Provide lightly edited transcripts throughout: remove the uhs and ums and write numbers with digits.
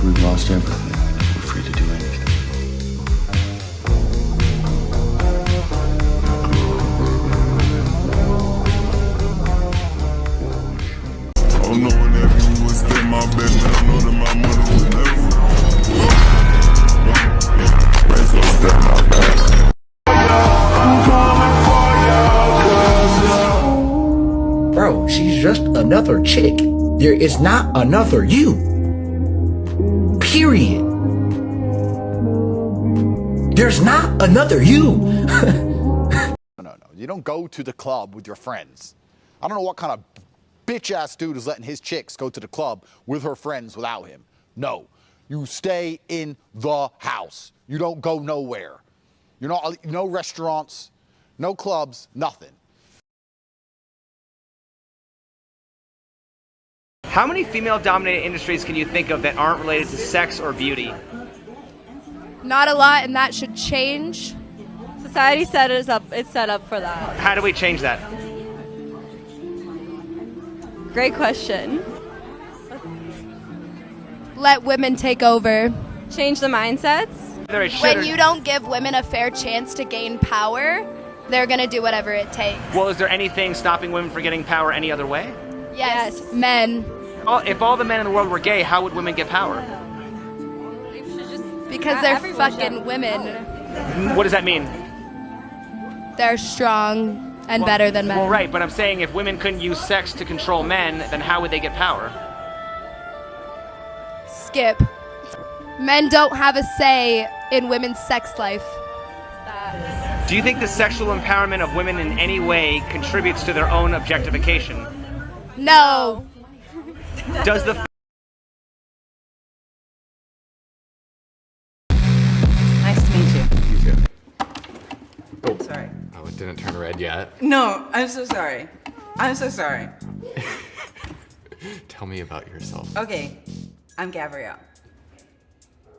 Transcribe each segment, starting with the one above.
after we've lost everything, we're free to do anything. Oh, no, whenever you would stay my baby, I know that my mother would never. Raise up, step my back. Bro, she's just another chick. There is not another you. Period. There's not another you. No. You don't go to the club with your friends. I don't know what kind of bitch-ass dude is letting his chicks go to the club with her friends without him. No. You stay in the house. You don't go nowhere. You're not, no restaurants, no clubs, nothing. How many female-dominated industries can you think of that aren't related to sex or beauty? Not a lot, and that should change. Society it's set up for that. How do we change that? Great question. Let women take over. Change the mindsets. When you don't give women a fair chance to gain power, they're going to do whatever it takes. Well, is there anything stopping women from getting power any other way? Yes. Men. If all the men in the world were gay, how would women get power? Because they're fucking women. What does that mean? They're strong and better than men. Well, right, but I'm saying if women couldn't use sex to control men, then how would they get power? Skip. Men don't have a say in women's sex life. Do you think the sexual empowerment of women in any way contributes to their own objectification? No. Does the Nice to meet you. You too. Oh, sorry. Oh, it didn't turn red yet. No, I'm so sorry. I'm so sorry. Tell me about yourself. Okay, I'm Gabrielle.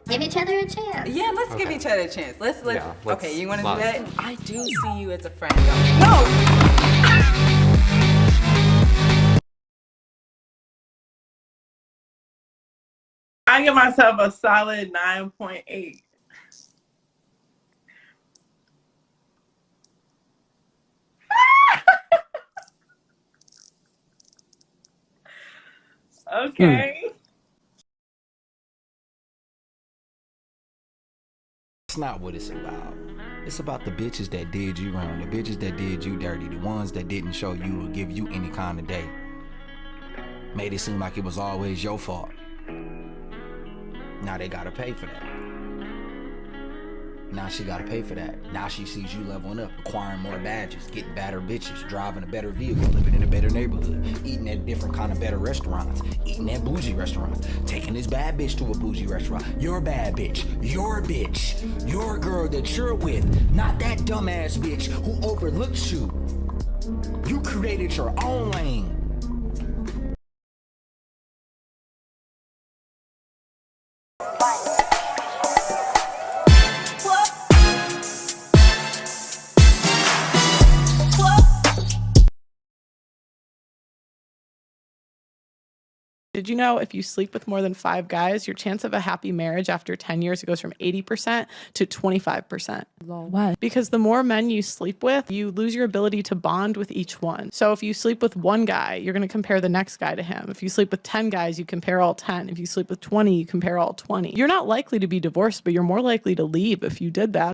Give each other a chance. Yeah, let's give each other a chance. Let's okay, you want to do that? I do see you as a friend. No! I give myself a solid 9.8. Okay. It's not what it's about. It's about the bitches that did you wrong, the bitches that did you dirty, the ones that didn't show you or give you any kind of day. Made it seem like it was always your fault. Now they gotta pay for that. Now she gotta pay for that. Now she sees you leveling up, acquiring more badges, getting better bitches, driving a better vehicle, living in a better neighborhood, eating at different kind of better restaurants, eating at bougie restaurants, taking this bad bitch to a bougie restaurant. Your bad bitch, your girl that you're with, not that dumbass bitch who overlooks you. You created your own lane. Did you know if you sleep with more than 5 guys, your chance of a happy marriage after 10 years goes from 80% to 25%? Why? Because the more men you sleep with, you lose your ability to bond with each one. So if you sleep with one guy, you're going to compare the next guy to him. If you sleep with 10 guys, you compare all 10. If you sleep with 20, you compare all 20. You're not likely to be divorced, but you're more likely to leave if you did that.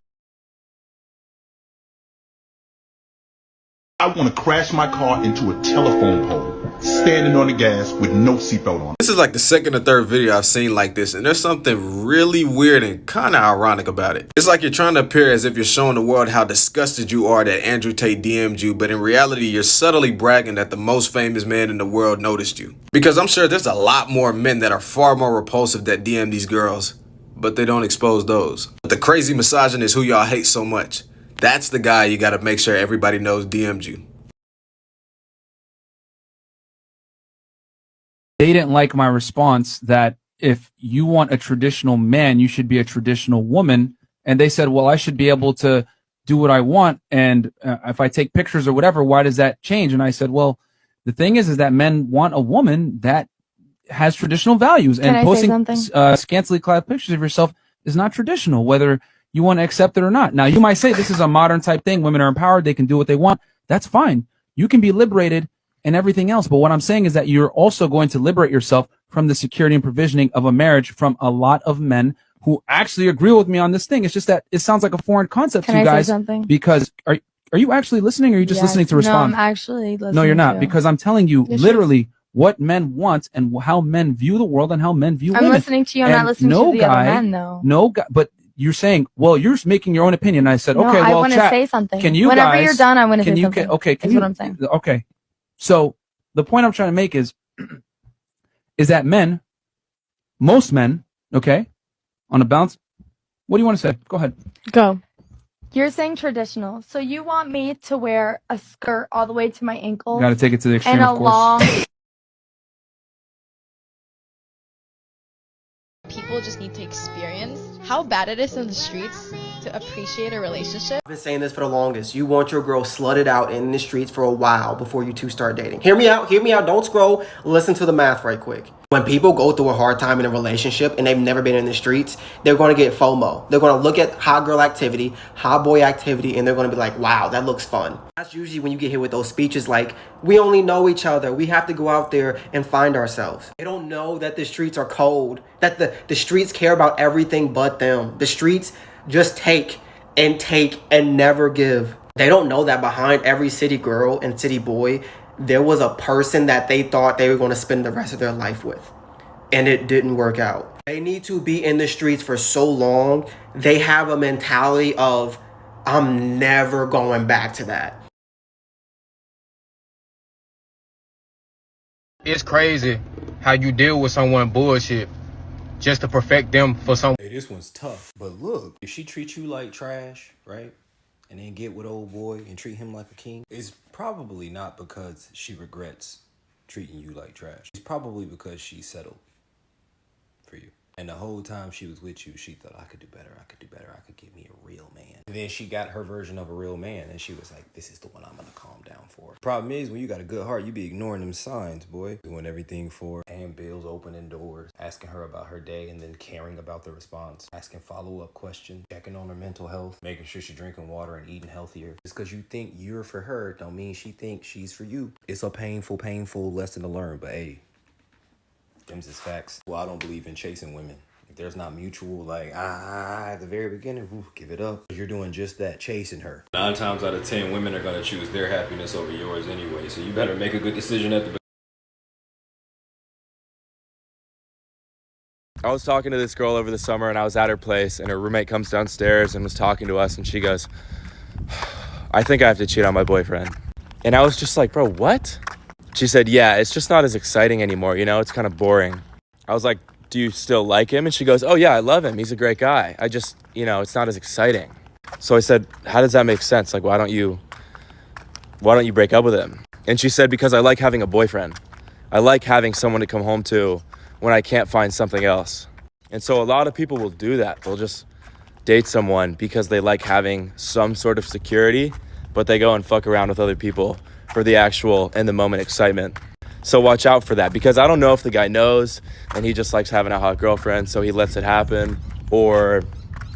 I want to crash my car into a telephone pole, standing on the gas with no seatbelt on. This is like the second or third video I've seen like this, and there's something really weird and kind of ironic about it. It's like you're trying to appear as if you're showing the world how disgusted you are that Andrew Tate DM'd you, but in reality, you're subtly bragging that the most famous man in the world noticed you. Because I'm sure there's a lot more men that are far more repulsive that DM these girls, but they don't expose those. But the crazy misogynist who y'all hate so much, that's the guy you gotta make sure everybody knows DM'd you. They didn't like my response that if you want a traditional man, you should be a traditional woman. And they said, well, I should be able to do what I want. And if I take pictures or whatever, why does that change? And I said, well, the thing is that men want a woman that has traditional values, Can and I say posting something? scantily clad pictures of yourself is not traditional, whether you want to accept it or not. Now, you might say this is a modern type thing. Women are empowered. They can do what they want. That's fine. You can be liberated and everything else. But what I'm saying is that you're also going to liberate yourself from the security and provisioning of a marriage from a lot of men who actually agree with me on this thing. It's just that it sounds like a foreign concept to you guys. Say something? Because are you actually listening, or are you just listening to respond? No, I'm actually listening. No, you're not, to. because I'm telling you literally what men want and how men view the world and how men view women. I'm listening to you. I'm not listening to the other men, though. No guy, but you're saying, well, you're just making your own opinion. And I said, No, okay, well, I want to say something. Can you Whenever guys, you're done, I want to say something. Okay, That's what I'm saying. Okay, so the point I'm trying to make is that men, most men, okay, on a balance. What do you want to say? Go ahead. Go. You're saying traditional, so you want me to wear a skirt all the way to my ankles? Got to take it to the extreme, and a of course. long. People just need to experience how bad it is in the streets to appreciate a relationship. I've been saying this for the longest. You want your girl slutted out in the streets for a while before you two start dating. Hear me out. Don't scroll. Listen to the math right quick. When people go through a hard time in a relationship and they've never been in the streets, they're going to get FOMO. They're going to look at hot girl activity, hot boy activity, and they're going to be like, wow, that looks fun. That's usually when you get hit with those speeches like, we only know each other. We have to go out there and find ourselves. They don't know that the streets are cold, that the streets care about everything but them. The streets just take and never give. They don't know that behind every city girl and city boy, there was a person that they thought they were going to spend the rest of their life with. And it didn't work out. They need to be in the streets for so long. They have a mentality of, I'm never going back to that. It's crazy how you deal with someone bullshit just to perfect them for some. Hey, this one's tough. But look, if she treats you like trash, right? And then get with old boy and treat him like a king, it's probably not because she regrets treating you like trash. It's probably because she settled for you. And the whole time she was with you, she thought, I could do better, I could do better, I could get me a real man. And then she got her version of a real man, and she was like, this is the one I'm gonna calm down for. Problem is, when you got a good heart, you be ignoring them signs, boy. Doing everything for her, paying bills, opening doors, asking her about her day, and then caring about the response, asking follow-up questions, checking on her mental health, making sure she's drinking water and eating healthier. Just because you think you're for her, don't mean she thinks she's for you. It's a painful lesson to learn, but hey, them's is facts. Well, I don't believe in chasing women. If there's not mutual, like, at the very beginning, give it up. You're doing just that, chasing her. 9 times out of 10, women are going to choose their happiness over yours anyway, so you better make a good decision at the beginning. I was talking to this girl over the summer, and I was at her place, and her roommate comes downstairs and was talking to us, and she goes, I think I have to cheat on my boyfriend. And I was just like, bro, what? She said, yeah, it's just not as exciting anymore, you know, it's kind of boring. I was like, do you still like him? And she goes, oh yeah, I love him. He's a great guy. I just, you know, it's not as exciting. So I said, how does that make sense? Like, why don't you break up with him? And she said, because I like having a boyfriend. I like having someone to come home to when I can't find something else. And so a lot of people will do that. They'll just date someone because they like having some sort of security, but they go and fuck around with other people for the actual in the moment excitement. So watch out for that, because I don't know if the guy knows and he just likes having a hot girlfriend, so he lets it happen, or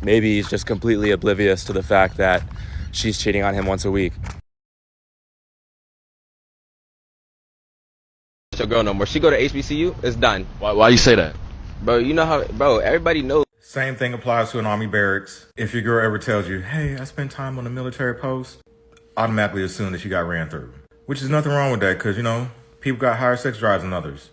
maybe he's just completely oblivious to the fact that she's cheating on him once a week. Your girl no more. She go to HBCU, it's done. Why you say that? Bro, you know how, bro, everybody knows. Same thing applies to an army barracks. If your girl ever tells you, hey, I spent time on a military post, automatically assume that she got ran through. Which is nothing wrong with that, because, you know, people got higher sex drives than others.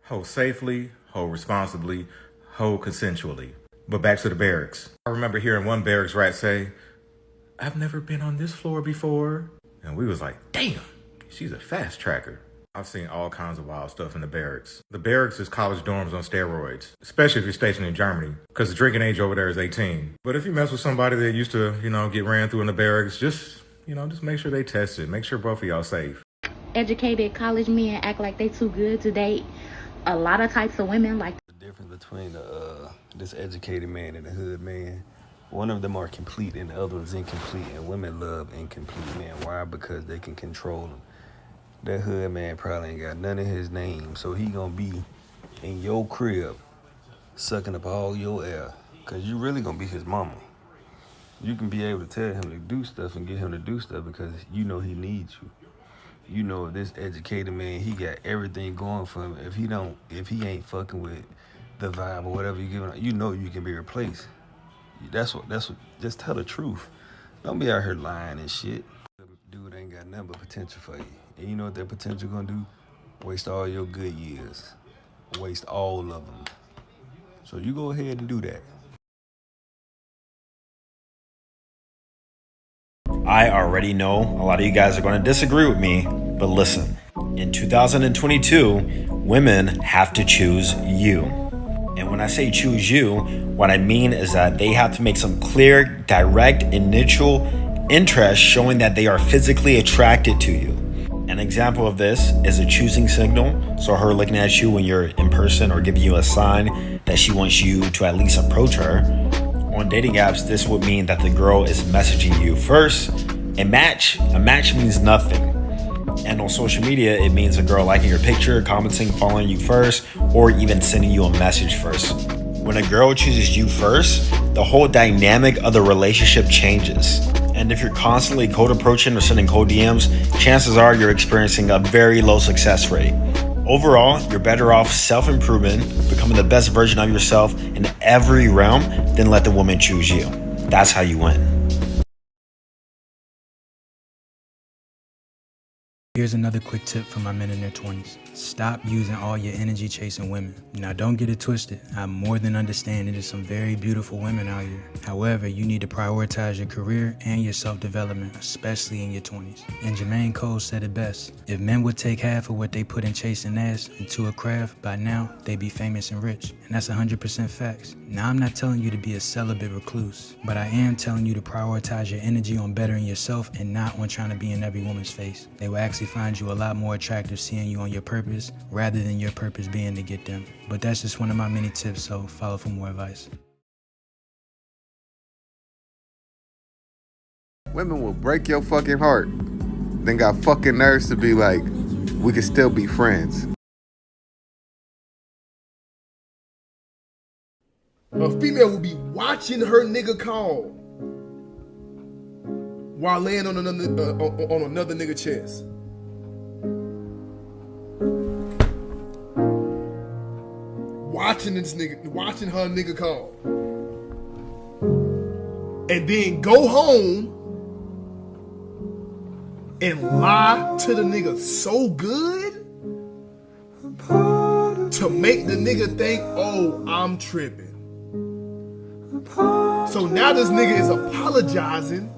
Hoe safely, hoe responsibly, hoe consensually. But back to the barracks. I remember hearing one barracks rat say, I've never been on this floor before. And we was like, damn, she's a fast tracker. I've seen all kinds of wild stuff in the barracks. The barracks is college dorms on steroids, especially if you're stationed in Germany, because the drinking age over there is 18. But if you mess with somebody that used to, you know, get ran through in the barracks, just make sure they test it. Make sure both of y'all safe. Educated college men act like they too good to date a lot of types of women. Like The difference between this educated man and a hood man, one of them are complete and the other is incomplete, and women love incomplete men. Why? Because they can control them. That hood man probably ain't got none of his name, so he gonna be in your crib, sucking up all your air, because you really going to be his mama. You can be able to tell him to do stuff and get him to do stuff because you know he needs you. You know this educated man, he got everything going for him. If he ain't fucking with the vibe or whatever you give him, you know you can be replaced. That's what, just tell the truth. Don't be out here lying and shit. Dude ain't got nothing but potential for you. And you know what that potential gonna do? Waste all your good years. Waste all of them. So you go ahead and do that. I already know a lot of you guys are going to disagree with me, but listen, in 2022, women have to choose you. And when I say choose you, what I mean is that they have to make some clear, direct, initial interest showing that they are physically attracted to you. An example of this is a choosing signal, so her looking at you when you're in person or giving you a sign that she wants you to at least approach her. On dating apps, this would mean that the girl is messaging you first. A match means nothing. And on social media, it means a girl liking your picture, commenting, following you first, or even sending you a message first. When a girl chooses you first, the whole dynamic of the relationship changes. And if you're constantly cold approaching or sending cold DMs, chances are you're experiencing a very low success rate. Overall, you're better off self-improvement, becoming the best version of yourself in every realm, than let the woman choose you. That's how you win. Here's another quick tip for my men in their 20s. Stop using all your energy chasing women. Now don't get it twisted. I more than understand there's some very beautiful women out here. However, you need to prioritize your career and your self-development, especially in your 20s. And Jermaine Cole said it best. If men would take half of what they put in chasing ass into a craft, by now they'd be famous and rich. And that's 100% facts. Now I'm not telling you to be a celibate recluse, but I am telling you to prioritize your energy on bettering yourself and not on trying to be in every woman's face. They will actually find you a lot more attractive seeing you on your purpose rather than your purpose being to get them. But that's just one of my many tips, so follow for more advice. Women will break your fucking heart, then got fucking nerves to be like, we can still be friends. A female will be watching her nigga call while laying on another nigga chest. Watching her nigga call. And then go home and lie to the nigga so good to make the nigga think, oh, I'm tripping. So now this nigga is apologizing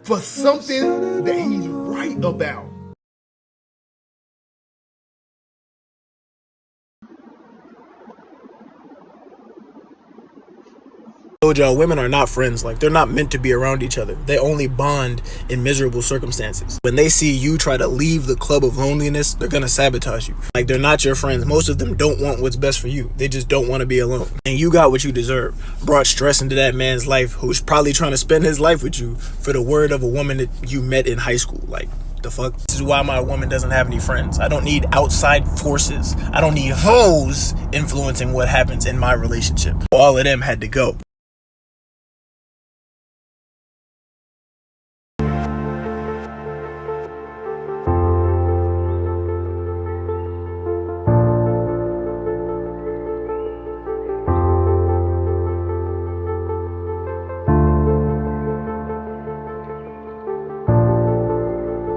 for something that he's right about. told y'all, women are not friends. Like, they're not meant to be around each other. They only bond in miserable circumstances. When they see you try to leave the club of loneliness, they're gonna sabotage you. Like, they're not your friends. Most of them don't want what's best for you. They just don't want to be alone. And you got what you deserve. Brought stress into that man's life, who's probably trying to spend his life with you for the word of a woman that you met in high school. Like, the fuck? This is why my woman doesn't have any friends. I don't need outside forces. I don't need hoes influencing what happens in my relationship. All of them had to go.